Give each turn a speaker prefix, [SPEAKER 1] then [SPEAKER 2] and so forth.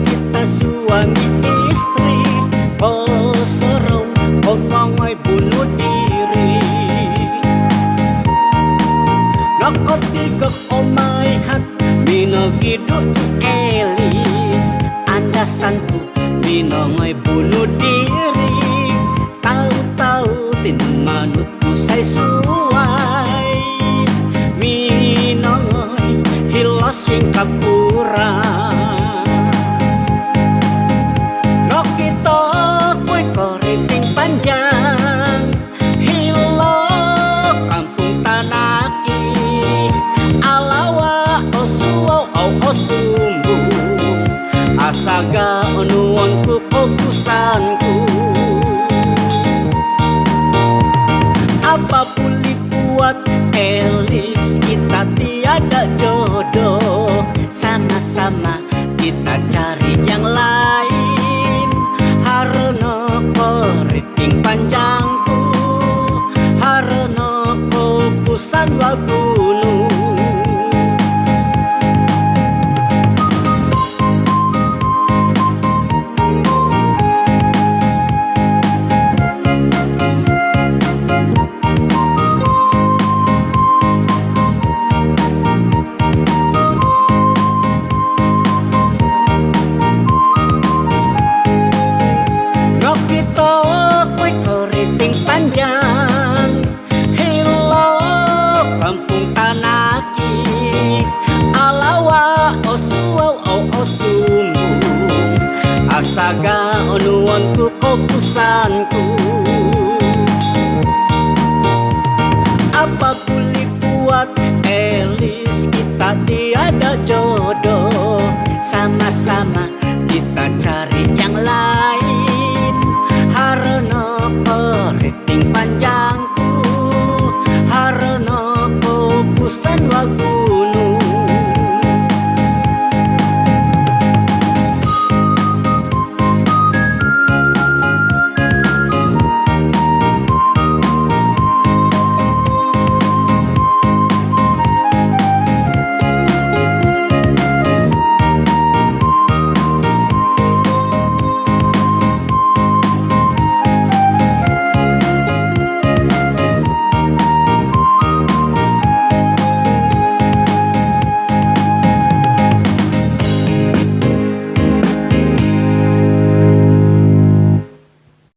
[SPEAKER 1] kita suami istri, peserong ongongoy bunuh diri. Nakot tigak omay hat minogiduk Elis, andasanku minongoy bunuh diri. Tahu-tahu tin manutku say suway, minongoy hilos sing kapura. Nokito ko'y koriting panjang, hilo kampung Tanaki, alawa o suwaw o sumbong, asaga onuanku kusanku. Apa boleh buat Elis, kita tiada jodoh. Sama-sama kita cari yang lain. Harana keriting panjangku, harana kupusan wagunu. Panjang, hilo kampung Tanaki, alawa o suwaw o sumbong, asaga onuanku kusanku. Apa boleh buat Elis, kita tiada jodoh. Sama-sama kita cari